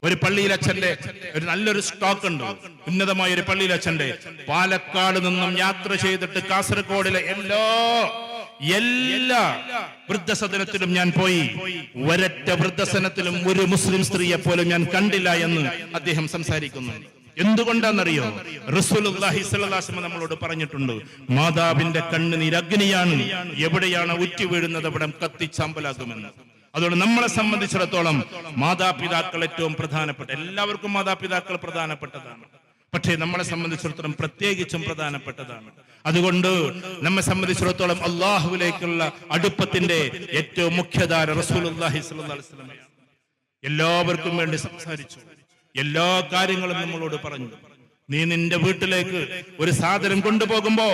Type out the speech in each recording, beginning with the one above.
ഒരു പള്ളിയിലച്ഛന്റെ ഒരു നല്ലൊരു സ്റ്റോക്ക് ഉണ്ട്, ഉന്നതമായ ഒരു പള്ളിയിലച്ഛന്റെ. പാലക്കാട് നിന്നും യാത്ര ചെയ്തിട്ട് കാസർഗോഡിലെ എല്ലാ വൃദ്ധസദനത്തിലും ഞാൻ പോയി. ഒരൊറ്റ വൃദ്ധസദനത്തിലും ഒരു മുസ്ലിം സ്ത്രീയെ പോലും ഞാൻ കണ്ടില്ല എന്ന് അദ്ദേഹം സംസാരിക്കുന്നു. എന്തുകൊണ്ടാണെന്നറിയോ? റസൂലുള്ളാഹി സ്വല്ലല്ലാഹു അലൈഹി വസല്ലം നമ്മളോട് പറഞ്ഞിട്ടുണ്ട്, മാതാവിന്റെ കണ്ണുനീർ അഗ്നിയാണ്, എവിടെയാണ് ഉറ്റി വീഴുന്നത് അവിടെ കത്തിച്ചാമ്പലാകുമെന്ന്. അതുകൊണ്ട് നമ്മളെ സംബന്ധിച്ചിടത്തോളം മാതാപിതാക്കൾ ഏറ്റവും പ്രധാനപ്പെട്ട, എല്ലാവർക്കും മാതാപിതാക്കൾ പ്രധാനപ്പെട്ടതാണ്, പക്ഷേ നമ്മളെ സംബന്ധിച്ചിടത്തോളം പ്രത്യേകിച്ചും പ്രധാനപ്പെട്ടതാണ്. അതുകൊണ്ട് നമ്മെ സംബന്ധിച്ചിടത്തോളം അള്ളാഹുവിലേക്കുള്ള അടുപ്പത്തിന്റെ ഏറ്റവും മുഖ്യധാര റസൂലുള്ളാഹി സ്വല്ലല്ലാഹു അലൈഹി വസല്ലമയാണ്. എല്ലാവർക്കും വേണ്ടി സംസാരിച്ചു, എല്ലാ കാര്യങ്ങളും നമ്മളോട് പറഞ്ഞു. നീ നിന്റെ വീട്ടിലേക്ക് ഒരു സാധനം കൊണ്ടുപോകുമ്പോ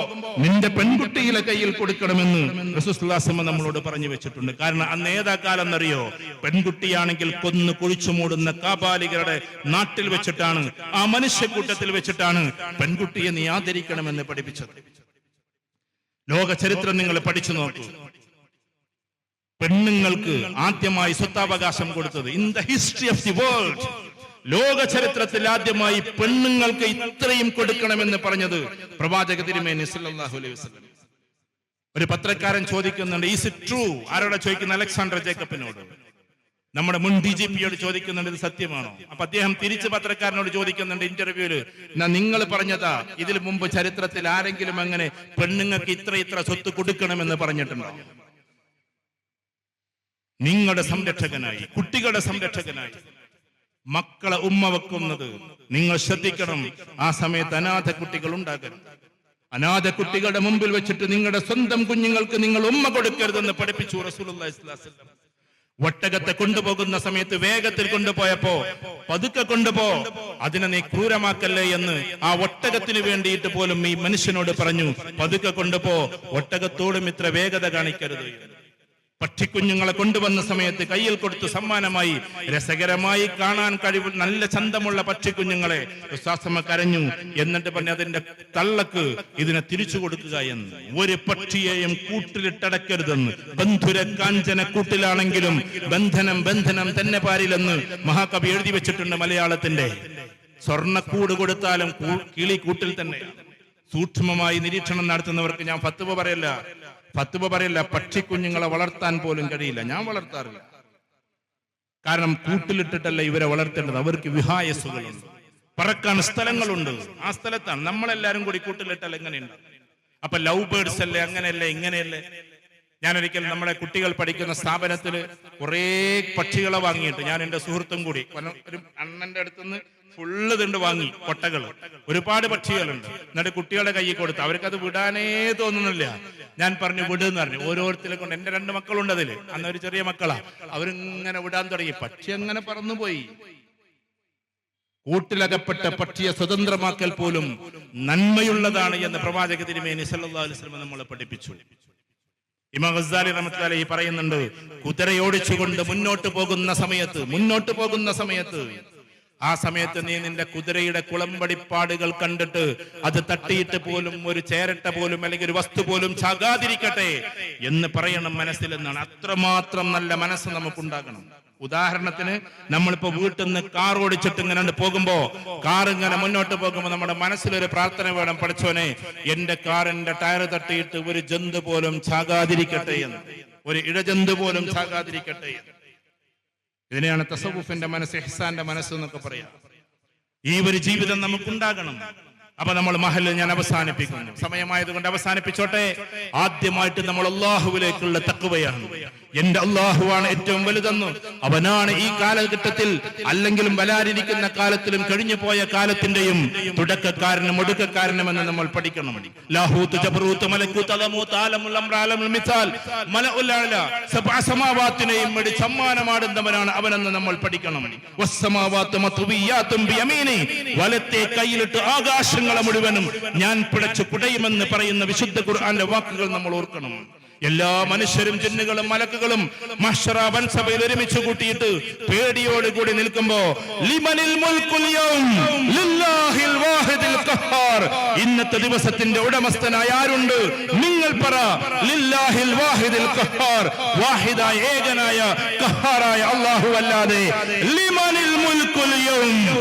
നിന്റെ പെൺകുട്ടിയുടെ കയ്യിൽ കൊടുക്കണമെന്ന് റസൂലുള്ളാഹി സ്വല്ലല്ലാഹു അലൈഹി വസല്ലം നമ്മളോട് പറഞ്ഞു വെച്ചിട്ടുണ്ട്. കാരണം അന്ന് ഏതാ കാലം എന്നറിയോ? പെൺകുട്ടിയാണെങ്കിൽ കൊന്നു കുഴിച്ചു മൂടുന്ന കാപാലികരുടെ നാട്ടിൽ വെച്ചിട്ടാണ്, ആ മനുഷ്യക്കൂട്ടത്തിൽ വെച്ചിട്ടാണ് പെൺകുട്ടിയെ നീ ആദരിക്കണമെന്ന് പഠിപ്പിച്ചത്. ലോക ചരിത്രം നിങ്ങൾ പഠിച്ചു നോക്കൂ. പെണ്ണുങ്ങൾക്ക് ആദ്യമായി സ്വത്താവകാശം കൊടുത്തത് in the history of the world, ലോക ചരിത്രത്തിൽ ആദ്യമായി പെണ്ണുങ്ങൾക്ക് ഇത്രയും കൊടുക്കണമെന്ന് പറഞ്ഞത് പ്രവാചക തിരുമേനി സല്ലല്ലാഹു അലൈഹി വസല്ലം. ഒരു പത്രക്കാരൻ ചോദിക്കുന്നുണ്ട്, ഈസ് ഇറ്റ് ട്രൂ? ആരോടാ ചോദിക്കുന്ന? അലക്സാണ്ടർ ജേക്കബിനോട്, നമ്മുടെ മുൻ DGPയോട് ചോദിക്കുന്നുണ്ട്, ഇത് സത്യമാണോ? അപ്പൊ അദ്ദേഹം തിരിച്ച് പത്രക്കാരനോട് ചോദിക്കുന്നുണ്ട് ഇന്റർവ്യൂല്, നിങ്ങൾ പറഞ്ഞതാ ഇതിനു മുമ്പ് ചരിത്രത്തിൽ ആരെങ്കിലും അങ്ങനെ പെണ്ണുങ്ങൾക്ക് ഇത്ര സ്വത്ത് കൊടുക്കണമെന്ന് പറഞ്ഞിട്ടുണ്ടോ? നിങ്ങളുടെ സംരക്ഷകനായി, കുട്ടികളുടെ സംരക്ഷകനായി മക്കളെ ഉമ്മ വെക്കുന്നത് നിങ്ങൾ ശ്രദ്ധിക്കണം. ആ സമയത്ത് അനാഥ കുട്ടികൾ ഉണ്ടാകരുത്. അനാഥ കുട്ടികളുടെ മുമ്പിൽ വെച്ചിട്ട് നിങ്ങളുടെ സ്വന്തം കുഞ്ഞുങ്ങൾക്ക് നിങ്ങൾ ഉമ്മ കൊടുക്കരുതെന്ന് പഠിപ്പിച്ചു റസൂലുള്ളാഹി സ്വല്ലല്ലാഹു അലൈഹി വസല്ലം. ഒട്ടകത്തെ കൊണ്ടുപോകുന്ന സമയത്ത് വേഗത്തിൽ കൊണ്ടുപോയപ്പോ പതുക്കെ കൊണ്ടുപോ, അതിനെ നീ ക്രൂരമാക്കല്ലേ എന്ന് ആ ഒട്ടകത്തിന് വേണ്ടിയിട്ട് പോലും ഈ മനുഷ്യനോട് പറഞ്ഞു, പതുക്കെ കൊണ്ടുപോ, ഒട്ടകത്തോടും ഇത്ര വേഗത കാണിക്കരുത്. പക്ഷിക്കുഞ്ഞുങ്ങളെ കൊണ്ടുവന്ന സമയത്ത് കയ്യിൽ കൊടുത്തു സമ്മാനമായി രസകരമായി കാണാൻ കഴിവ് നല്ല ചന്തമുള്ള പക്ഷിക്കുഞ്ഞുങ്ങളെ ഉസ്താസമ്മ കരഞ്ഞു. എന്നിട്ട് പറഞ്ഞ് അതിന്റെ തള്ളക്ക് ഇതിനെ തിരിച്ചു കൊടുക്കുക എന്ന്. ഒരു പക്ഷിയെയും കൂട്ടിലിട്ടടക്കരുതെന്ന്. ബന്ധുര കാഞ്ചന കൂട്ടിലാണെങ്കിലും ബന്ധനം തന്നെ പാരില്ലെന്ന് മഹാകവി എഴുതി വെച്ചിട്ടുണ്ട് മലയാളത്തിന്റെ. സ്വർണ്ണക്കൂട് കൊടുത്താലും കിളി കൂട്ടിൽ തന്നെ. സൂക്ഷ്മമായി നിരീക്ഷണം നടത്തുന്നവർക്ക് ഞാൻ ഫത്വ പറയല്ല, പക്ഷിക്കുഞ്ഞുങ്ങളെ വളർത്താൻ പോലും കഴിയില്ല. ഞാൻ വളർത്താറില്ല. കാരണം കൂട്ടിലിട്ടിട്ടല്ല ഇവരെ വളർത്തേണ്ടത്. അവർക്ക് വിഹായസുകളുണ്ട്, പറക്കാൻ സ്ഥലങ്ങളുണ്ട്. ആ സ്ഥലത്താണ്. നമ്മളെല്ലാരും കൂടി കൂട്ടിലിട്ടാൽ എങ്ങനെയുണ്ട്? അപ്പൊ ലവ് ബേർഡ്സ് അല്ലേ, അങ്ങനെയല്ലേ, ഇങ്ങനെയല്ലേ. ഞാനൊരിക്കൽ നമ്മുടെ കുട്ടികൾ പഠിക്കുന്ന സ്ഥാപനത്തിൽ കുറെ പക്ഷികളെ വാങ്ങിയിട്ട് ഞാൻ എന്റെ സുഹൃത്തും കൂടി ഒരു അണ്ണന്റെ അടുത്തുനിന്ന് ഫുള്ള് തിണ്ട് വാങ്ങി, കൊട്ടകൾ, ഒരുപാട് പക്ഷികളുണ്ട്. എന്നിട്ട് കുട്ടികളുടെ കയ്യിൽ കൊടുത്തു. അവർക്കത് വിടാനേ തോന്നുന്നില്ല. ഞാൻ പറഞ്ഞു വിടുന്ന് പറഞ്ഞു. ഓരോരുത്തരെ കൊണ്ട്, എന്റെ 2 മക്കളുണ്ട് അതില്, അന്ന് ഒരു ചെറിയ മക്കളാ, അവരിങ്ങനെ വിടാൻ തുടങ്ങി. പക്ഷി അങ്ങനെ പറന്നുപോയി. കൂട്ടിലകപ്പെട്ട പക്ഷിയെ സ്വതന്ത്രമാക്കൽ പോലും നന്മയുള്ളതാണ് എന്ന് പ്രവാചക തിരുമേനി സല്ലല്ലാഹു അലൈഹി വസല്ലം നമ്മളെ പഠിപ്പിച്ചു. ഇമാം ഗസ്സാലി റഹ്മത്തുള്ളാഹി അലൈഹി പറയുന്നുണ്ട്, കുതിരയോടിച്ചുകൊണ്ട് മുന്നോട്ട് പോകുന്ന സമയത്ത് ആ സമയത്ത് നീ നിന്റെ കുതിരയുടെ കുളമ്പടിപ്പാടുകൾ കണ്ടിട്ട് അത് തട്ടിയിട്ട് പോലും ഒരു ചേരട്ട പോലും അല്ലെങ്കിൽ ഒരു വസ്തു പോലും ചാകാതിരിക്കട്ടെ എന്ന് പറയണം മനസ്സിലെന്നാണ്. അത്രമാത്രം നല്ല മനസ്സ് നമുക്കുണ്ടാകണം. ഉദാഹരണത്തിന് നമ്മളിപ്പോ വീട്ടിൽ നിന്ന് കാർ ഓടിച്ചിട്ട് ഇങ്ങനെ പോകുമ്പോ, കാർ ഇങ്ങനെ മുന്നോട്ട് പോകുമ്പോ നമ്മുടെ മനസ്സിലൊരു പ്രാർത്ഥന വേണം, പഠിച്ചോനെ എന്റെ കാറിന്റെ ടയർ തട്ടിയിട്ട് ഒരു ജന്തു പോലും ചാകാതിരിക്കട്ടെ എന്ന്, ഒരു ഇഴജന്തു പോലും ചാകാതിരിക്കട്ടെ എന്ന്. ഇതിനെയാണ് തസവുഫിന്റെ മനസ്സ്, ഇഹ്സാന്റെ മനസ്സ് എന്നൊക്കെ പറയാം. ഈ ഒരു ജീവിതം നമുക്കുണ്ടാകണം. അപ്പൊ നമ്മൾ മഹൽ ഞാൻ അവസാനിപ്പിക്കുന്നു, സമയമായതുകൊണ്ട് അവസാനിപ്പിച്ചോട്ടെ. ആദ്യമായിട്ട് നമ്മൾ അള്ളാഹുവിലേക്കുള്ള തഖ്വയാണ്. എന്റെ അള്ളാഹുവാണ് ഏറ്റവും വലുതെന്ന്, അവനാണ് ഈ കാലഘട്ടത്തിൽ അല്ലെങ്കിലും വരാനിരിക്കുന്ന കാലത്തിലും കഴിഞ്ഞു പോയ കാലത്തിന്റെയും തുടക്കക്കാരനും ഒടുക്കക്കാരനും എന്ന് നമ്മൾ പഠിക്കണം. ലാഹൂത്ത് ജബറൂത്ത് മലക്കൂത്ത് അലമൂത്ത് ആലമുൽ അംർ ആലമുൽ മിസാൽ മലഉൽ അഅല സബ്അ സമാവാത്തിനെയും വേണ്ടി സമ്മാനമാടുന്നവനാണ് അവനെന്ന് നമ്മൾ പഠിക്കണം. വസ്സമാവാത്തു മത്വിയാത്തും ബിയമീനി, വലത്തെ കൈയിലിട്ട് ആകാശങ്ങളെ മുഴുവനും ഞാൻ പിടച്ചു കുടയുമെന്ന് പറയുന്ന വിശുദ്ധ ഖുർആന്റെ വാക്കുകൾ നമ്മൾ ഓർക്കണം. എല്ലാ മനുഷ്യരും ജിന്നുകളും മലക്കുകളും മഹ്ശറ വൻസഭയിൽ ഒരുമിച്ച് കൂട്ടിയിട്ട് പേടിയോടുകൂടി നിൽക്കുമ്പോ ലിമനിൽ മുൽക്കുൽ യൗം ലില്ലാഹിൽ വാഹിദിൽ ഖഹാർ, ഇന്നത്തെ ദിവസത്തിന്റെ ഉടമസ്ഥനായ ആരുണ്ട്? നിങ്ങൾ പറ. ലില്ലാഹിൽ വാഹിദിൽ ഖഹാർ, വാഹിദായ ഏകനായ ഖഹാറായ അല്ലാഹു അല്ലാതെ ലിമനിൽ മുൽക്കുൽ യൗം,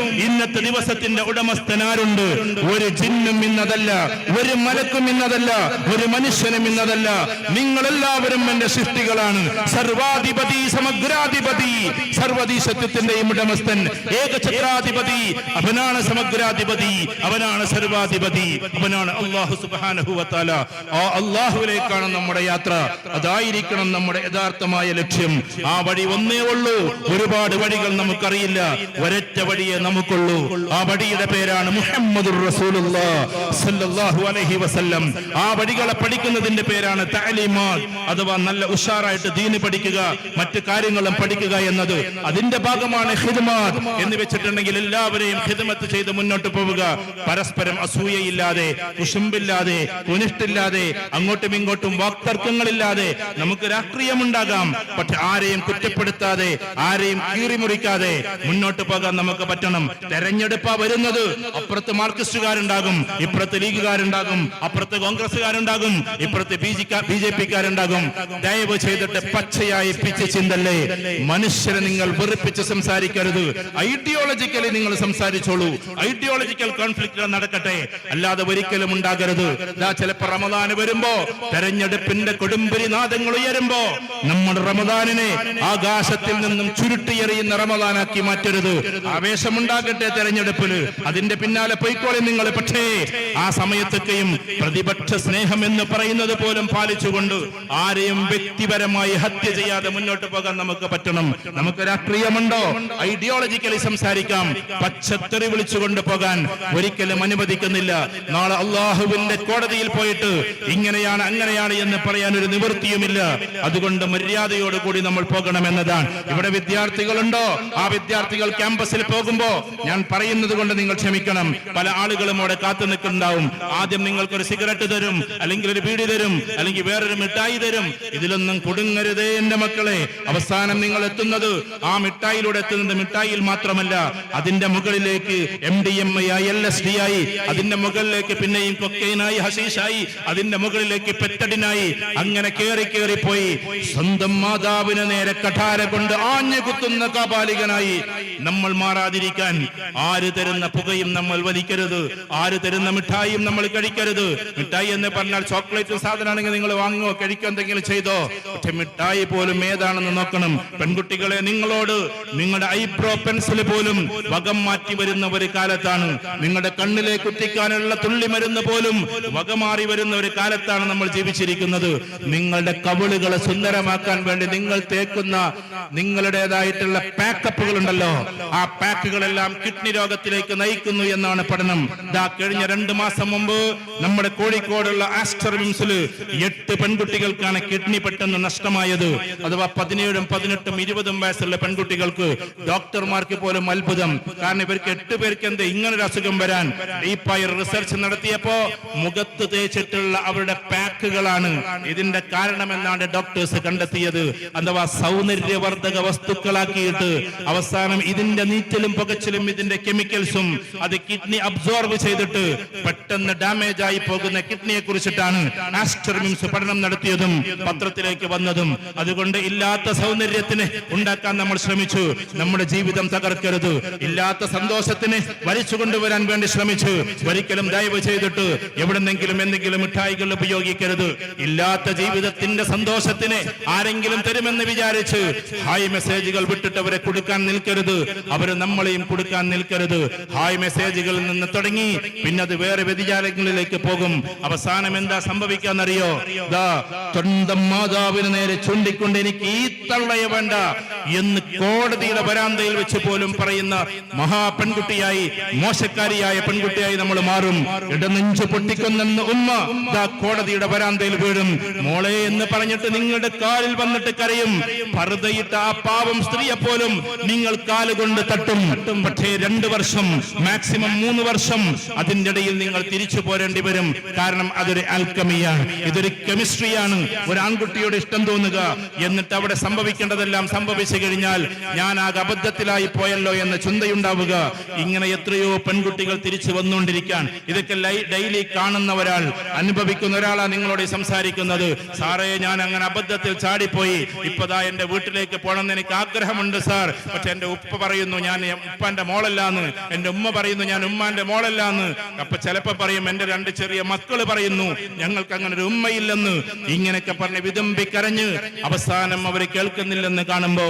ഇന്നത്തെ ദിവസത്തിന്റെ ഉടമസ്ഥനാരുണ്ട്? ഒരു ജിന്നും ഇന്നതല്ല, ഒരു മലക്കും ഇന്നതല്ല, ഒരു മനുഷ്യനും ഇന്നതല്ല. നിങ്ങളെല്ലാവരും എന്റെ സൃഷ്ടികളാണ്. സർവാധിപതി, സമഗ്രാധിപതി, സർവദീശത്വത്തിന്റെയും ഉടമസ്ഥൻ, ഏകഛത്രാധിപതി, അവനാണ് സമഗ്രാധിപതി, അവനാണ് സർവാധിപതി, അവനാണ് അല്ലാഹു സുബ്ഹാനഹു വ തആല. ആ അല്ലാഹുവിലേക്കാണ് നമ്മുടെ യാത്ര. അതായിരിക്കണം നമ്മുടെ യഥാർത്ഥമായ ലക്ഷ്യം. ആ വഴി ഒന്നേ ഉള്ളൂ. ഒരുപാട് വഴികൾ നമുക്കറിയില്ല, ഒരൊറ്റ വഴിയേ നമുക്കുള്ളൂ. ആ വഴിയുടെ പേരാണ് മുഹമ്മദുർ റസൂലുള്ളാഹി സ്വല്ലല്ലാഹു അലൈഹി വസല്ലം. ആ വഴികളെ പഠിക്കുന്നതിന്റെ പേരാണ് തഅലീമാത്ത്, അഥവാ നല്ല ഉഷാറായിട്ട് ദീന് പഠിക്കുക, മറ്റു കാര്യങ്ങളും പഠിക്കുക എന്നത്. അതിന്റെ ഭാഗമാണ് ഖിദ്മത്ത് എന്ന് വെച്ചിട്ടുണ്ടെങ്കിൽ എല്ലാവരെയും ഖിദ്മത്ത് ചെയ്ത് മുന്നോട്ട് പോവുക. പരസ്പരം അസൂയയില്ലാതെ, കുശുമ്പില്ലാതെ, കുനിഷ്ടില്ലാതെ, അങ്ങോട്ടും ഇങ്ങോട്ടും വാക്തർക്കങ്ങളില്ലാതെ നമുക്ക് രാഷ്ട്രീയമുണ്ടാകാം. പക്ഷെ ആരെയും കുറ്റപ്പെടുത്താതെ, ആരെയും കീറിമുറിക്കാതെ മുന്നോട്ട് പോകാൻ നമുക്ക് പറ്റണം. തെരഞ്ഞെടുപ്പാ വരുന്നത്. അപ്പുറത്ത് മാർക്സിസ്റ്റുകാരുണ്ടാകും, ഇപ്പുറത്ത് ലീഗുകാരുണ്ടാകും, അപ്പുറത്ത് കോൺഗ്രസ്സുകാരുണ്ടാകും, ഇപ്പുറത്ത് BJP-ക്കാരുണ്ടാകും. ദയവ് ചെയ്തിട്ട് പച്ചയായി പിച്ച് ചിന്തല്ലേ. മനുഷ്യരെ നിങ്ങൾ വെറുപ്പിച്ച് സംസാരിക്കരുത്. ഐഡിയോളജിക്കലി നിങ്ങൾ സംസാരിച്ചോളൂ. ഐഡിയോളജിക്കൽ കോൺഫ്ലിക്റ്റ് നടക്കട്ടെ, അല്ലാതെ ഒരിക്കലും ഉണ്ടാകരുത്. ചിലപ്പോ റമദാൻ വരുമ്പോ, തെരഞ്ഞെടുപ്പിന്റെ കൊടുമ്പിരി നാദങ്ങൾ ഉയരുമ്പോ, നമ്മുടെ റമദാനിനെ ആകാശത്തിൽ നിന്നും ചുരുട്ടിയെറിയുന്ന റമദാനാക്കി മാറ്റരുത്. ആവേശമുണ്ടാകട്ടെ തെരഞ്ഞെടുപ്പില്, അതിന്റെ പിന്നാലെ പൊയ്ക്കോളി നിങ്ങൾ. പക്ഷേ ആ സമയത്തൊക്കെയും പ്രതിപക്ഷ സ്നേഹം എന്ന് പറയുന്നത് പോലും പാലിച്ചുകൊണ്ട് ആരെയും വ്യക്തിപരമായി ഹത്യ ചെയ്യാതെ മുന്നോട്ട് പോകാൻ നമുക്ക് പറ്റണം. നമുക്ക് രാഷ്ട്രീയമുണ്ടോ? ഐഡിയോളജിക്കലി സംസാരിക്കാം. പച്ചത്തെറി വിളിച്ചുകൊണ്ട് പോകാൻ ഒരിക്കലും അനുവദിക്കുന്നില്ല. നാളെ അള്ളാഹുവിന്റെ കോടതിയിൽ പോയിട്ട് ഇങ്ങനെയാണ് അങ്ങനെയാണ് എന്ന് പറയാൻ ഒരു നിവൃത്തിയുമില്ല. അതുകൊണ്ട് മര്യാദയോടുകൂടി നമ്മൾ പോകണമെന്നതാണ്. ഇവിടെ വിദ്യാർത്ഥികളുണ്ടോ? ആ വിദ്യാർത്ഥികൾ ക്യാമ്പസിൽ പോകുമ്പോ ഞാൻ പറയുന്നത് കൊണ്ട് നിങ്ങൾ ക്ഷമിക്കണം. പല ആളുകളും അവിടെ കാത്തു നിൽക്കുന്നുണ്ടാവും. ആദ്യം നിങ്ങൾക്കൊരു സിഗരറ്റ് തരും, അല്ലെങ്കിൽ ഒരു ബീഡി തരും, അല്ലെങ്കിൽ വേറൊരു മിഠായി തരും. ഇതിലൊന്നും കുടുങ്ങരുതേ എന്റെ മക്കളെ. അവസാനം നിങ്ങൾ എത്തുന്നത്, ആ മിഠായിലൂടെ എത്തുന്നത് മിഠായിൽ മാത്രമല്ല, അതിന്റെ മുകളിലേക്ക് MDMA ആയി, LSD ആയി, അതിന്റെ മുകളിലേക്ക് പിന്നെയും കൊക്കൈനായി, ഹഷീഷായി, അതിന്റെ മുകളിലേക്ക് പെറ്റഡിനായി, അങ്ങനെ കേറി കേറി പോയി സ്വന്തം മാതാവിന് നേരെ കഠാര കൊണ്ട് ആഞ്ഞു കുത്തുന്ന കാപാലികനായി നമ്മൾ മാറാതിരിക്കാൻ ആര് തരുന്ന പുകയും നമ്മൾ വലിക്കരുത്, ആര് തരുന്ന മിഠായിയും നമ്മൾ കഴിക്കരുത്. മിഠായി എന്ന് പറഞ്ഞാൽ ചോക്ലേറ്റ് സാധനമാണെങ്കിൽ നിങ്ങൾ വാങ്ങുകയോ കഴിക്കോ എന്തെങ്കിലും ചെയ്തോ, പക്ഷെ മിഠായി പോലും ഏതാണെന്ന് നോക്കണം. പെൺകുട്ടികളെ, നിങ്ങളോട് നിങ്ങളുടെ ഐബ്രോ പെൻസിൽ പോലും വകം മാറ്റി വരുന്ന ഒരു കാലത്താണ്. നിങ്ങളുടെ കണ്ണിലെ കുത്തിക്കാനുള്ള തുള്ളി മരുന്ന് പോലും വകമാറി വരുന്ന ഒരു കാലത്താണ് നമ്മൾ ജീവിച്ചിരിക്കുന്നത്. നിങ്ങളുടെ കവിളുകളെ സുന്ദരമാക്കാൻ വേണ്ടി നിങ്ങൾ തേക്കുന്ന നിങ്ങളുടേതായിട്ടുള്ള പാക്കപ്പുകൾ ഉണ്ടല്ലോ, ആ പാക്കുകളെല്ലാം കിഡ്നി രോഗത്തിലേക്ക് നയിക്കുന്നു എന്നാണ് പഠനം. കഴിഞ്ഞ 2 മാസം മുമ്പ് നമ്മുടെ കോഴിക്കോടുള്ള ആസ്റ്റർ മിംസില് 8 പെൺകുട്ടികൾക്കാണ് കിഡ്നി പെട്ടെന്ന് നഷ്ടമായത്. അഥവാ 17ഉം 18ഉം 20ഉം വയസ്സുള്ള പെൺകുട്ടികൾക്ക്. ഡോക്ടർമാർക്ക് പോലും അത്ഭുതം. കാരണം ഇവർക്ക് 8 പേർക്ക് എന്ത് ഇങ്ങനൊരു അസുഖം വരാൻ? ഡീപ്പായ റിസർച്ച് നടത്തിയപ്പോ മുഖത്ത് തേച്ചിട്ടുള്ള അവരുടെ പാക്കുകളാണ് ഇതിന്റെ കാരണമെന്നാണ് ഡോക്ടേഴ്സ് കണ്ടെത്തിയത്. അഥവാ സൗന്ദര്യവർദ്ധക വസ്തുക്കളാക്കിയിട്ട് അവസാനം ഇതിന്റെ നീറ്റലും പുകച്ചിലും ഇതിന്റെ കെമിക്കൽസും അത് കിഡ്നി അബ്സോർബ് ചെയ്തിട്ട് പെട്ടെന്ന് ഡാമേജ് ആയി പോകുന്ന കിഡ്നിയെ കുറിച്ചിട്ടാണ് ആസ്റ്റർ മിംസ് പഠനം നടത്തിയതും പത്രത്തിലേക്ക് വന്നതും. അതുകൊണ്ട് ഇല്ലാത്ത സൗന്ദര്യത്തിന് ഉണ്ടാക്കാൻ നമ്മൾ ശ്രമിച്ചു. നമ്മുടെ ജീവിതം തകർക്കരുത്. ഇല്ലാത്ത സന്തോഷത്തിന് വലിച്ചു കൊണ്ടുവരാൻ വേണ്ടി ശ്രമിച്ചു. ഒരിക്കലും ദയവ് ചെയ്തിട്ട് എവിടെന്നെങ്കിലും എന്തെങ്കിലും മിഠായികൾ ഉപയോഗിക്കരുത്. ഇല്ലാത്ത ജീവിതത്തിന്റെ സന്തോഷത്തിന് ആരെങ്കിലും തരുമെന്ന് വിചാരിച്ച് ഹായ് മെസ്സേജുകൾ വിട്ടിട്ട് അവരെ കൊടുക്കാൻ നിൽക്കരുത്. അവര് നമ്മളെയും കൊടുക്കാൻ നിൽക്കരുത്. ഹായ് മെസ്സേജുകളിൽ നിന്ന് തുടങ്ങി പിന്നെ അത് വേറെ വ്യതിചാരങ്ങളിലേക്ക് പോകും. അവസാനം എന്താ സംഭവിക്കാന്നറിയോ? സ്വന്തം മാതാവിന് നേരെ ചൂണ്ടിക്കൊണ്ട് എനിക്ക് ഈ തള്ളയെ വേണ്ട എന്ന് കോടതിയുടെ വരാന്തയിൽ വെച്ച് പോലും പറയുന്ന മഹാപെൺകുട്ടിയായി, മോശക്കാരിയായ പെൺകുട്ടിയായി നമ്മൾ മാറും. ഇടനെഞ്ചു പൊട്ടിക്കൊന്നെന്ന് ഉമ്മ കോടതിയുടെ വരാന്തയിൽ വീഴും. മോളെ എന്ന് പറഞ്ഞിട്ട് നിങ്ങളുടെ കാലിൽ വന്നിട്ട് കരയും. പർദ്ദയിട്ട ആ പാവം സ്ത്രീയെ പോലും നിങ്ങൾ കാലുകൊണ്ട് തട്ടും. പക്ഷേ 2 വർഷം, മാക്സിമം 3 വർഷം അതിന്റെ ഇടയിൽ നിങ്ങൾ തിരിച്ചു പോരേണ്ടി വരും. കാരണം അതൊരു ആൽക്കമിയാണ്, ഇതൊരു കെമിസ്ട്രിയാണ്. ഒരു ആൺകുട്ടിയോട് ഇഷ്ടം തോന്നുക, എന്നിട്ട് അവിടെ സംഭവിക്കേണ്ടതെല്ലാം സംഭവിച്ചു കഴിഞ്ഞാൽ ഞാൻ ആ അബദ്ധത്തിലായി പോയല്ലോ എന്ന ചിന്തയുണ്ടാവുക. ഇങ്ങനെ എത്രയോ പെൺകുട്ടികൾ തിരിച്ചു വന്നുകൊണ്ടിരിക്കാൻ. ഇതൊക്കെ ഡെയിലി കാണുന്ന ഒരാൾ, അനുഭവിക്കുന്ന ഒരാളാണ് നിങ്ങളോട് സംസാരിക്കുന്നത്. സാറേ, ഞാൻ അങ്ങനെ അബദ്ധത്തിൽ ചാടിപ്പോയി, ഇപ്പതാ എന്റെ വീട്ടിലേക്ക് പോകണമെന്ന് എനിക്ക് ആഗ്രഹമുണ്ട് സാർ, പക്ഷെ എന്റെ ഉപ്പ ഉപ്പ പറയുന്നു ഞാൻ ഉപ്പാന്റെ മോളല്ലാന്ന്, എന്റെ ഉമ്മ പറയുന്നു ഞാൻ ഉമ്മാന്റെ മോളല്ലാന്ന്. അപ്പൊ ചിലപ്പോ പറയും എന്റെ 2 ചെറിയ മക്കള് പറയുന്നു ഞങ്ങൾക്ക് അങ്ങനെ ഒരു ഉമ്മയില്ലെന്ന്. ഇങ്ങനെയൊക്കെ പറഞ്ഞ് വിതുമ്പിക്കരഞ്ഞ് അവസാനം അവര് കേൾക്കുന്നില്ലെന്ന് കാണുമ്പോ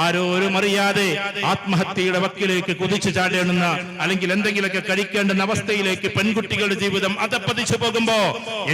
ആരോരും അറിയാതെ ആത്മഹത്യയുടെ വക്കിലേക്ക് കുതിച്ചു ചാടേണ്ടുന്ന അല്ലെങ്കിൽ എന്തെങ്കിലുമൊക്കെ കഴിക്കേണ്ടുന്ന അവസ്ഥയിലേക്ക് പെൺകുട്ടികളുടെ ജീവിതം അതപ്പതിച്ചു പോകുമ്പോ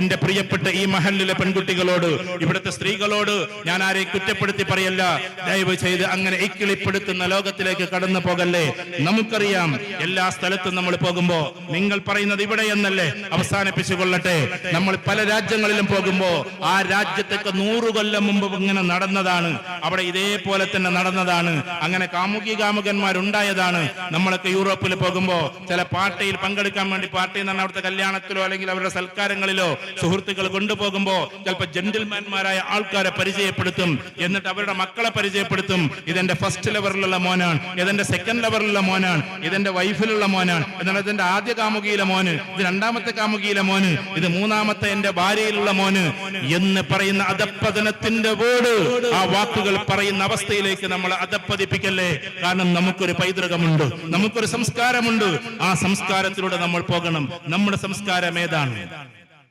എന്റെ പ്രിയപ്പെട്ട ഈ മഹല്ലിലെ പെൺകുട്ടികളോട്, ഇവിടുത്തെ സ്ത്രീകളോട് ഞാൻ ആരെയും കുറ്റപ്പെടുത്തി പറയല്ല, ദയവ് ചെയ്ത് അങ്ങനെ ഇക്കിളിപ്പെടുത്തുന്ന ലോകത്തിലേക്ക് കടന്നു പോകല്ലേ. നമുക്കറിയാം എല്ലാ സ്ഥലത്തും നമ്മൾ പോകുമ്പോ നിങ്ങൾ പറയുന്നത് ഇവിടെ എന്നല്ലേ, അവസാനിപ്പിച്ചു കൊള്ളട്ടെ. നമ്മൾ പല രാജ്യങ്ങളിലും പോകുമ്പോ ആ രാജ്യത്തൊക്കെ 100 കൊല്ലം മുമ്പ് ഇങ്ങനെ നടന്നതാണ്, അവിടെ ഇതേപോലെ തന്നെ നടന്നതാണ്, അങ്ങനെ കാമുകന്മാരുണ്ടായതാണ്. നമ്മളൊക്കെ യൂറോപ്പിൽ പോകുമ്പോ ചില പാർട്ടിയിൽ പങ്കെടുക്കാൻ വേണ്ടി, പാർട്ടി എന്ന് പറഞ്ഞാൽ അവിടുത്തെ കല്യാണത്തിലോ അല്ലെങ്കിൽ അവരുടെ സൽക്കാരങ്ങളിലോ സുഹൃത്തുക്കൾ കൊണ്ടുപോകുമ്പോ ചിലപ്പോൾ ജെന്റിൽമാൻമാരായ ആൾക്കാരെ പരിചയപ്പെടുത്തും, എന്നിട്ട് അവരുടെ മക്കളെ പരിചയപ്പെടുത്തും. ഇതെന്റെ ഫസ്റ്റ് ലെവലിലുള്ള മോനാണ്, ഇതെന്റെ സെക്കൻഡ് ലെവലിലുള്ള മോനാണ്, ഇതെന്റെ വൈഫിലുള്ള മോനാണ്, എന്നാണ് ഇതെന്റെ ആദ്യ കാമുകിയിലെ മോന്, ഇത് 2ാമത്തെ കാമുകിയിലെ മോന്, ഇത് 3ാമത്തെ എന്റെ ഭാര്യയിലുള്ള മോന് എന്ന് പറയുന്ന അധപ്പതനത്തിന്റെ വേർഡ്, ആ വാക്കുകൾ പറയുന്ന അവസ്ഥയിലേക്ക് നമ്മൾ അധപ്പതിപ്പിക്കല്ലേ. കാരണം നമുക്കൊരു പൈതൃകമുണ്ട്, നമുക്കൊരു സംസ്കാരമുണ്ട്. ആ സംസ്കാരത്തിലൂടെ നമ്മൾ പോകണം. നമ്മുടെ സംസ്കാരം ഏതാണ്?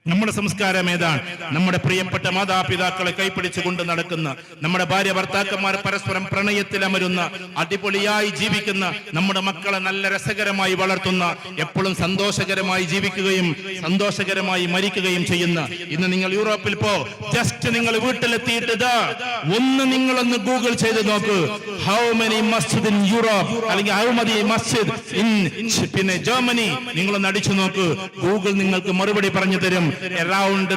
നമ്മുടെ സംസ്കാരം ഏതാണ്? നമ്മുടെ പ്രിയപ്പെട്ട മാതാപിതാക്കളെ കൈപ്പിടിച്ചുകൊണ്ട് നടക്കുന്ന, നമ്മുടെ ഭാര്യ ഭർത്താക്കന്മാർ പരസ്പരം പ്രണയത്തിൽ അമരുന്ന, അടിപൊളിയായി ജീവിക്കുന്ന, നമ്മുടെ മക്കളെ നല്ല രസകരമായി വളർത്തുന്ന, എപ്പോഴും സന്തോഷകരമായി ജീവിക്കുകയും സന്തോഷകരമായി മരിക്കുകയും ചെയ്യുന്ന. ഇന്ന് നിങ്ങൾ യൂറോപ്പിൽ ജസ്റ്റ് നിങ്ങൾ വീട്ടിലെത്തിയിട്ട് നിങ്ങളൊന്ന് ഗൂഗിൾ ചെയ്ത് നോക്ക്, how many Masjid in Europe അല്ലെങ്കിൽ ഹൗ മെനി മസ്ജിദ് ഇൻ പിന്നെ ജർമ്മനി, നിങ്ങളൊന്ന് അടിച്ചു നോക്ക്. ഗൂഗിൾ നിങ്ങൾക്ക് മറുപടി പറഞ്ഞു തരും. Around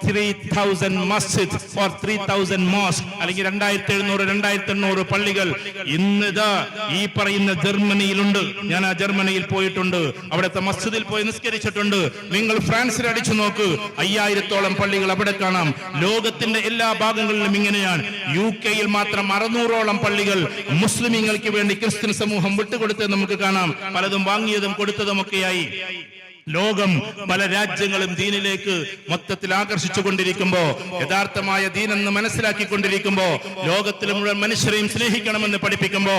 3000 masjid or 3000 mosque അല്ലെങ്കിൽ 2700-2800 പള്ളികൾ ഇന്നിതാ ഈ പറയുന്ന ജർമ്മനിയിലുണ്ട്. ഞാൻ ആ ജർമ്മനിയിൽ പോയിട്ടുണ്ട്, അവിടുത്തെ മസ്ജിദിൽ പോയി നിസ്കരിച്ചിട്ടുണ്ട്. നിങ്ങൾ ഫ്രാൻസിൽ അടിച്ചു നോക്ക്, 5000-ഓളം പള്ളികൾ അവിടെ കാണാം. ലോകത്തിന്റെ എല്ലാ ഭാഗങ്ങളിലും ഇങ്ങനെയാണ്. UK-യിൽ മാത്രം 600-ഓളം പള്ളികൾ മുസ്ലിമീങ്ങൾക്ക് വേണ്ടി ക്രിസ്ത്യൻ സമൂഹം വിട്ടുകൊടുത്ത് നമുക്ക് കാണാം. പലതും വാങ്ങിയതും കൊടുത്തതുമൊക്കെയായി ലോകം പല രാജ്യങ്ങളും ദീനിലേക്ക് മൊത്തത്തിൽ ആകർഷിച്ചു കൊണ്ടിരിക്കുമ്പോ, യഥാർത്ഥമായ ദീനെന്ന് മനസ്സിലാക്കിക്കൊണ്ടിരിക്കുമ്പോ, ലോകത്തിലെ മുഴുവൻ മനുഷ്യരെയും സ്നേഹിക്കണമെന്ന് പഠിപ്പിക്കുമ്പോ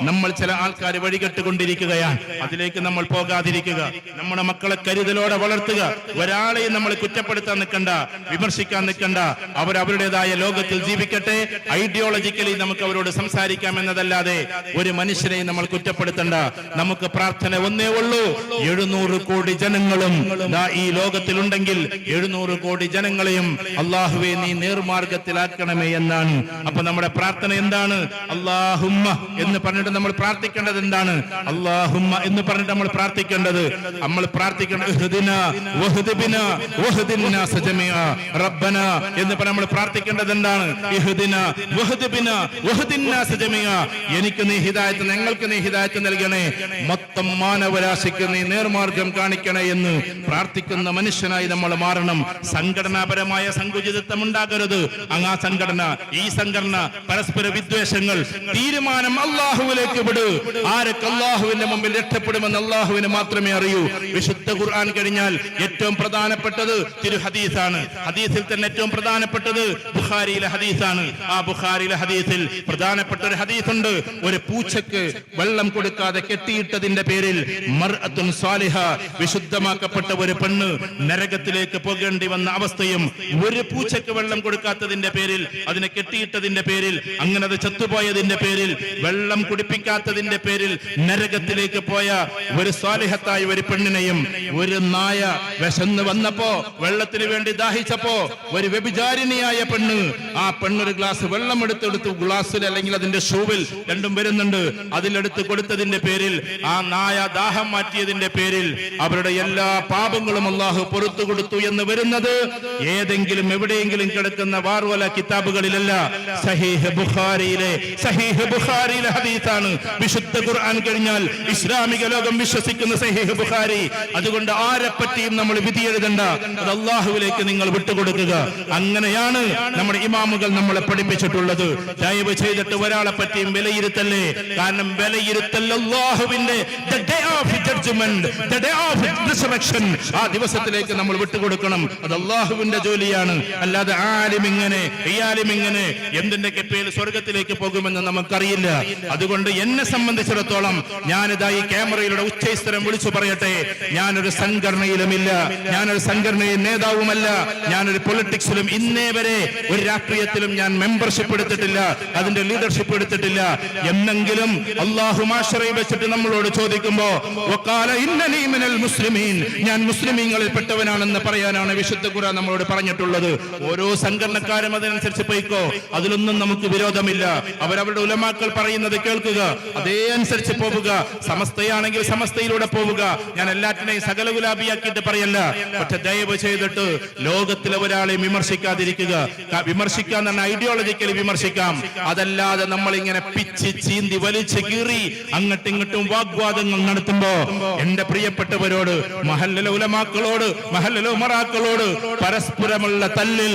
നമ്മൾ ചില ആൾക്കാർ വഴികെട്ടുകൊണ്ടിരിക്കുകയാണ്. അതിലേക്ക് നമ്മൾ പോകാതിരിക്കുക, നമ്മുടെ മക്കളെ കരുതലോടെ വളർത്തുക. ഒരാളെയും നമ്മൾ കുറ്റപ്പെടുത്താൻ നിൽക്കണ്ട, വിമർശിക്കാൻ നിൽക്കണ്ട. അവരവരുടേതായ ലോകത്തിൽ ജീവിക്കട്ടെ. ഐഡിയോളജിക്കലി നമുക്ക് അവരോട് സംസാരിക്കാം എന്നതല്ലാതെ ഒരു മനുഷ്യരെയും നമ്മൾ കുറ്റപ്പെടുത്തണ്ട. നമുക്ക് പ്രാർത്ഥന ഒന്നേ ഉള്ളൂ, 700 കോടി ജനങ്ങളും ഈ ലോകത്തിലുണ്ടെങ്കിൽ 700 കോടി ജനങ്ങളെയും അല്ലാഹുവേ നീ നേർമാർഗത്തിലാക്കണമേ എന്നാണ്. അപ്പൊ നമ്മുടെ പ്രാർത്ഥന എന്താണ്? അല്ലാഹുമ്മ എന്ന് പറഞ്ഞിട്ട് നമ്മൾ പ്രാർത്ഥിക്കേണ്ടത് എന്താണ്? അല്ലാഹുമ്മ എന്ന് പറഞ്ഞിട്ട് നമ്മൾ പ്രാർത്ഥിക്കേണ്ടത്, നമ്മൾ പ്രാർത്ഥിക്കേണ്ടത് ഇഹ്ദിനാ വഹ്ദിബിനാ വഹ്ദിന്നാസ ജമീഅ റബ്ബന എന്ന് പറഞ്ഞ് നമ്മൾ പ്രാർത്ഥിക്കേണ്ടത് എന്താണ്? ഇഹ്ദിനാ വഹ്ദിബിനാ വഹ്ദിന്നാസ ജമീഅ, എനിക്ക് നീ ഹിദായത്ത്, ഞങ്ങൾക്ക് നീ ഹിദായത്ത് നൽകണേ, മൊത്തം മാനവരാശിക്ക് നീ നേർമാർഗം കാണിക്കണേ എന്ന് പ്രാർത്ഥിക്കുന്ന മനുഷ്യനായി നമ്മൾ മാറണം. സംഘടനാപരമായ സങ്കുചിതത്വം ഉണ്ടാകരുത്. അങ്ങാ സംഘടന, ഈ സംഘടന, പരസ്പര വിദ്വേഷങ്ങൾ, തീരുമാനം അല്ലാഹുവിലേക്ക് വിട്. ആരൊക്കെ അല്ലാഹുവിന്റെ മുമ്പിൽ രക്ഷപ്പെടുമെന്ന് അല്ലാഹുവിന് മാത്രമേ അറിയൂ. വിശുദ്ധ ഖുർആൻ കഴിഞ്ഞാൽ ഏറ്റവും പ്രധാനപ്പെട്ടത് തിരു ഹദീസാണ്. ഹദീസിൽ തന്നെ ഏറ്റവും പ്രധാനപ്പെട്ടത് ബുഖാരിയിലെ ഹദീസാണ്. ആ ബുഖാരിയിലെ ഹദീസിൽ പ്രധാനപ്പെട്ട ഒരു ഹദീസുണ്ട്. ഒരു പൂച്ചക്ക് വെള്ളം കൊടുക്കാതെ കെട്ടിയിട്ടതിന്റെ പേരിൽ മർഅത്തുൻ സാലിഹ, വിശുദ്ധമാക്കപ്പെട്ട ഒരു പെണ്ണ് നരകത്തിലേക്ക് പോകേണ്ടി വന്ന അവസ്ഥയും, ഒരു പൂച്ചക്ക് വെള്ളം കൊടുക്കാത്തതിന്റെ പേരിൽ, അതിനെ കെട്ടിയിട്ടതിന്റെ പേരിൽ, അങ്ങനെ അത് ചത്തുപോയതിന്റെ പേരിൽ, വെള്ളം കുടിപ്പിക്കാത്തതിന്റെ പേരിൽ നരകത്തിലേക്ക് പോയ ഒരു സ്വാലിഹത്തായ ഒരു പെണ്ണിനെയും, ഒരു നായ വിശന്ന് വന്നപ്പോ വെള്ളത്തിന് വേണ്ടി ദാഹിച്ചപ്പോ ഒരു വ്യഭിചാരിണിയായ പെണ്ണ്, ആ പെണ്ണൊരു ഗ്ലാസ് വെള്ളം എടുത്തെടുത്തു, ഗ്ലാസ്സിൽ അല്ലെങ്കിൽ അതിന്റെ ഷൂവിൽ രണ്ടും വരുന്നുണ്ട്, അതിലെടുത്ത് കൊടുത്തതിന്റെ പേരിൽ, ആ നായ ദാഹം മാറ്റിയതിന്റെ പേരിൽ അവരുടെ എല്ലാ പാപങ്ങളും അല്ലാഹു പുറത്തു കൊടുത്തു എന്ന് വരുന്നത് ഏതെങ്കിലും എവിടെയെങ്കിലും കിടക്കുന്ന വാർവല കിതാബുകളിലല്ല, സഹീഹ് ബുഖാരിയിലെ ഹദീസാണ്. വിശുദ്ധ ഖുർആൻ കഴിഞ്ഞാൽ ഇസ്ലാമിക ലോകം വിശ്വസിക്കുന്ന സഹീഹ് ബുഖാരി. അതുകൊണ്ട് ആരെപ്പറ്റിയും നമ്മൾ വിധി എഴുതണ്ട, അത് അല്ലാഹുവിലേക്ക് നിങ്ങൾ വിട്ടുകൊടുക്കുക. അങ്ങനെയാണ് നമ്മുടെ ഇമാമുകൾ നമ്മളെ പഠിപ്പിച്ചിട്ടുള്ളത്. ദയവ് ചെയ്തിട്ട് ഒരാളെ പറ്റിയും വിലയിരുത്തല്ലേ. കാരണം വിലയിരുത്തൽ അല്ലാഹുവിന്റെ the day of judgment, the day of resurrection, ആ ദിവസത്തിലേക്ക് നമ്മൾ വിട്ടുകൊടുക്കണം. അത് അള്ളാഹുവിന്റെ ജോലിയാണ്. അല്ലാതെ ആലിമിങ്ങനെ ഇയാലിമിങ്ങനെ എന്തിന്റെ കെപ്പയിൽ സ്വർഗത്തിലേക്ക് പോകുമെന്ന് നമുക്കറിയില്ല. അതുകൊണ്ട് എന്നെ സംബന്ധിച്ചിടത്തോളം ഞാനിതാ ഈ ക്യാമറയിലൂടെ ഉച്ചസ്ഥരം വിളിച്ചു പറയട്ടെ, ഞാനൊരു സംഘടനയിലുമില്ല, ഞാനൊരു സംഘടനയിൽ നേതാവുമല്ല, ഞാനൊരു പൊളിറ്റിക്സിലും ഇന്നേ വരെ ഒരു രാഷ്ട്രീയത്തിലും ഞാൻ മെമ്പർഷിപ്പ് എടുത്തിട്ടില്ല, അതിന്റെ ലീഡർഷിപ്പ് എടുത്തിട്ടില്ല. എന്നെങ്കിലും അല്ലാഹു മാശറയിൽ വെച്ചിട്ട് നമ്മളോട് ചോദിക്കുമ്പോ വഖാല ഇന്നനീ മിനൽ മുസ്ലിമീൻ, ഞാൻ മുസ്ലിമീങ്ങളിൽ പെട്ടവനാണെന്ന് പറയാനാണ് വിശുദ്ധ ഖുർആൻ നമ്മളോട് പറഞ്ഞിട്ടുള്ളത്. ഓരോ സംഘടനക്കാരും അതിനനുസരിച്ച് പോയിക്കോ, അതിലൊന്നും നമുക്ക് വിരോധമില്ല. അവരവരുടെ ഉലമാക്കൾ പറയുന്നത് കേൾക്കുക, അതേ അനുസരിച്ച് പോവുക. സമസ്തയാണെങ്കിൽ സമസ്തയിലൂടെ പോവുക. ഞാൻ എല്ലാറ്റിനെയും സകല ഗുലാബിയാക്കിയിട്ട് പറയല്ല. പക്ഷെ ദയവ് ചെയ്തിട്ട് ലോകത്തിലെ ഒരാളെ വിമർശിക്കാതിരിക്കുക. വിമർശിക്കാൻ തന്നെ ഐഡിയോളജിക്കലി വിമർശിക്കാം, അതല്ലാതെ നമ്മൾ ഇങ്ങനെ പിച്ച് ചീന്തി വലിച്ച് കീറി അങ്ങോട്ടും ഇങ്ങോട്ടും വാഗ്വാദങ്ങൾ നടത്തുമ്പോ എന്റെ പ്രിയപ്പെട്ടവരോട്, മഹല്ലിലെ ഉലമാക്കളോട്, മഹല്ലിലെ ഉമറാക്കളോട് പരസ്പരമുള്ള തല്ലിൽ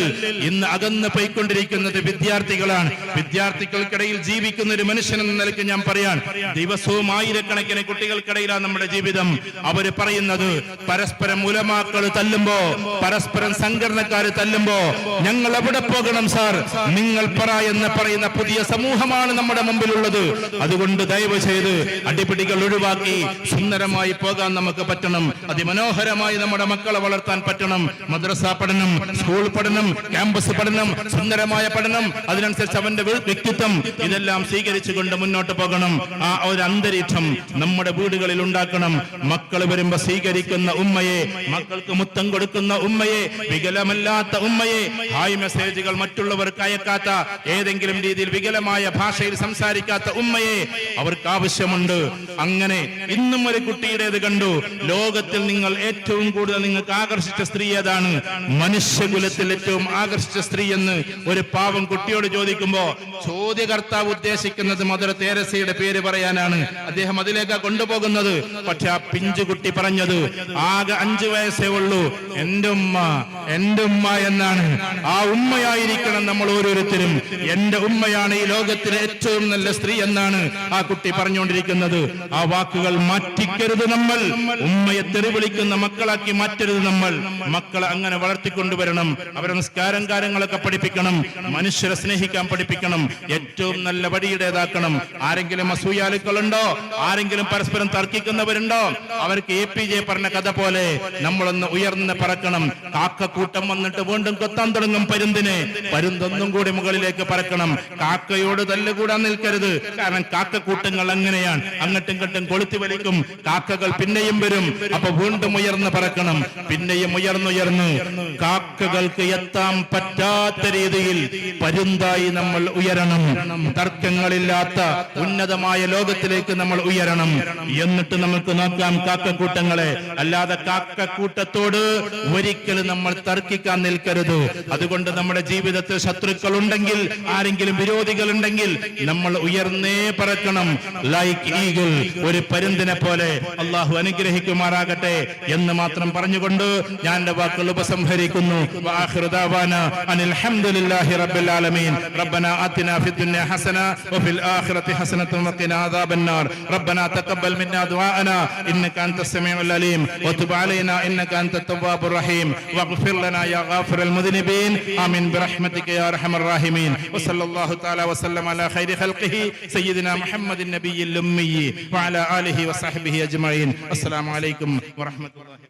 ഇന്ന് അകന്ന് പോയിക്കൊണ്ടിരിക്കുന്നത് വിദ്യാർത്ഥികളാണ്. വിദ്യാർത്ഥികൾക്കിടയിൽ ജീവിക്കുന്ന ഒരു മനുഷ്യൻ എന്ന നിലയ്ക്ക് ഞാൻ പറയാൻ, ദിവസവും ആയിരക്കണക്കിന് കുട്ടികൾക്കിടയിലാണ് നമ്മുടെ ജീവിതം. അവര് പറയുന്നത് പരസ്പരം ഉലമാക്കൾ തല്ലുമ്പോ, പരസ്പരം സംഘടനക്കാര് തല്ലുമ്പോ ഞങ്ങൾ എവിടെ പോകണം സാർ? നിങ്ങൾ പറ എന്ന് പറയുന്ന പുതിയ സമൂഹമാണ് നമ്മുടെ മുമ്പിലുള്ളത്. അതുകൊണ്ട് ദയവ് ചെയ്ത് അടിപിടികൾ ഒഴിവാക്കി സുന്ദരമായി പോകാൻ നമുക്ക് പറ്റണം. അതിമനോഹരമായി നമ്മുടെ മക്കളെ വളർത്താൻ പറ്റണം. മദ്രസ പഠനം, സ്കൂൾ പഠനം, ക്യാമ്പസ് പഠനം, സുന്ദരമായ പഠനം, അതിനനുസരിച്ച് അവന്റെ വ്യക്തിത്വം, ഇതെല്ലാം സ്വീകരിച്ചുകൊണ്ട് മുന്നോട്ട് പോകണം. ആ ഒരു അന്തരീക്ഷം നമ്മുടെ വീടുകളിൽ ഉണ്ടാക്കണം. മക്കൾ വരുമ്പോ സ്വീകരിക്കുന്ന ഉമ്മയെ, മക്കൾക്ക് മുത്തം കൊടുക്കുന്ന ഉമ്മയെ, വികലമല്ലാത്ത ഉമ്മയെ, ഹായ് മെസ്സേജുകൾ മറ്റുള്ളവർക്ക് അയക്കാത്ത, ഏതെങ്കിലും രീതിയിൽ വികലമായ ഭാഷയിൽ സംസാരിക്കാത്ത ഉമ്മയെ അവർക്ക് ആവശ്യമുണ്ട്. അങ്ങനെ ഇന്നും ഒരു കുട്ടിയുടേത് കണ്ടു, ലോകത്തിൽ നിങ്ങൾ ഏറ്റവും കൂടുതൽ നിങ്ങൾക്ക് ആകർഷിച്ച സ്ത്രീ ഏതാണ്? മനുഷ്യകുലത്തിൽ ഏറ്റവും ആകർഷിച്ച സ്ത്രീ എന്ന് ഒരു പാവം കുട്ടിയോട് ചോദിക്കുമ്പോ ചോദ്യകർത്താവ് ഉദ്ദേശിക്കുന്നത് മദർ തെരേസയുടെ പേര് പറയാനാണ്. അദ്ദേഹം അതിലേക്കാ കൊണ്ടുപോകുന്നത്. പക്ഷെ ആ പിഞ്ചുകുട്ടി പറഞ്ഞത് ആകെ 5 വയസ്സേ ഉള്ളൂ, എന്റെ ഉമ്മ, എന്റെ ഉമ്മ എന്നാണ്. ആ ഉമ്മയായിരിക്കണം നമ്മൾ ഓരോരുത്തരും. എന്റെ ഉമ്മയാണ് ഈ ലോകത്തിലെ ഏറ്റവും നല്ല സ്ത്രീ എന്നാണ് ആ കുട്ടി പറഞ്ഞുകൊണ്ടിരിക്കുന്നത്. ആ വാക്കുകൾ മാറ്റിക്കരുത് നമ്മൾ. ഉമ്മയെ തെറി വിളിക്കുന്ന മക്കളാക്കി മാറ്റരുത് നമ്മൾ. മക്കളെ അങ്ങനെ വളർത്തിക്കൊണ്ടുവരണം. അവരെ നിസ്കാരം കാര്യങ്ങളൊക്കെ പഠിപ്പിക്കണം, മനുഷ്യരെ സ്നേഹിക്കാൻ പഠിപ്പിക്കണം, ഏറ്റവും നല്ല വഴിയുടേതാക്കണം. ആരെങ്കിലും അസൂയാലുക്കളുണ്ടോ? ആരെങ്കിലും പരസ്പരം തർക്കിക്കുന്നവരുണ്ടോ? അവർക്ക് APJ പറഞ്ഞ കഥ പോലെ നമ്മളൊന്ന് ഉയർന്ന് പറക്കണം. കാക്കക്കൂട്ടം വന്നിട്ട് വീണ്ടും കൊത്താൻ തുടങ്ങും പരുന്തിനെ. പരുന്തൊന്നും കൂടി മുകളിലേക്ക് പറക്കണം. കാക്കയോട് തല്ലുകൂടാൻ നിൽക്കരുത്. കാരണം കാക്കക്കൂട്ടങ്ങൾ അങ്ങനെയാണ്, അങ്ങോട്ടും ഇങ്ങോട്ടും കൊളുത്തി വലിക്കും. കാക്കകൾ പിന്നെയും വരും. അപ്പൊ വീണ്ടും ഉയർന്ന് പറക്കണം. പിന്നെയും ഉയർന്നുയർന്ന് കാക്കകൾക്ക് എത്താൻ പറ്റാത്ത രീതിയിൽ പരുന്തായി നമ്മൾ ഉയരണം. തർക്കങ്ങളില്ലാത്ത ഉന്നതമായ ലോകത്തിലേക്ക് നമ്മൾ ഉയരണം. എന്നിട്ട് നമുക്ക് നോക്കാം കാക്കക്കൂട്ടങ്ങളെ. അല്ലാതെ കാക്കക്കൂട്ടത്തോട് ഒരിക്കലും നമ്മൾ തർക്കിക്കാൻ നിൽക്കരുത്. അതുകൊണ്ട് നമ്മുടെ ജീവിതത്തിൽ ശത്രുക്കൾ ഉണ്ടെങ്കിൽ, ആരെങ്കിലും വിരോധികൾ ഉണ്ടെങ്കിൽ നമ്മൾ ഉയർന്നേ പറക്കണം. ലൈക്ക് ഈഗിൾ, ഒരു പരുന്തിനെ പോലെ. അള്ളാഹു അനുഗ്രഹിക്കുമാറാകട്ടെ എന്ന് മാത്രം പറഞ്ഞുകൊണ്ട് ഞാൻ എന്റെ വാക്കുകൾ ഉപസംഹരിക്കുന്നു. വആഖിറു ദഅവാനാ അനിൽ ഹംദുലില്ലാഹി റബ്ബിൽ ആലമീൻ. റബ്ബനാ ആതിനാ ഫിദ് ദുനിയാ ഹസന വഫിൽ ആഖിറതി ഹസനതൻ വഖിനാ അദാബന്നാർ. റബ്ബനാ തഖബ്ബൽ മിന്നാ ദുആഅനാ ഇന്നക അൻതസ് സമീഉൽ അലീം വതുബ് അലൈനാ ഇന്നക അൻതത് തവ്വാബുർ റഹീം വഗ്ഫിർ ലനാ യാ ഗാഫിറൽ മുദ്നിബീൻ. ആമീൻ ബിറഹ്മതിക യാ അർഹമർ റഹീമീൻ. വസല്ലല്ലാഹു തആല വസല്ലമ അലാ ഖൈരി ഖൽഖിഹി സയ്യിദിനാ മുഹമ്മദിൻ നബിയിൽ ഉമ്മി വഅലാ ആലിഹി വസഹ്ബിഹി അജ്മഈൻ. അസ്സലാമു അലൈക്കും വറഹ്മത്തുള്ളാഹി.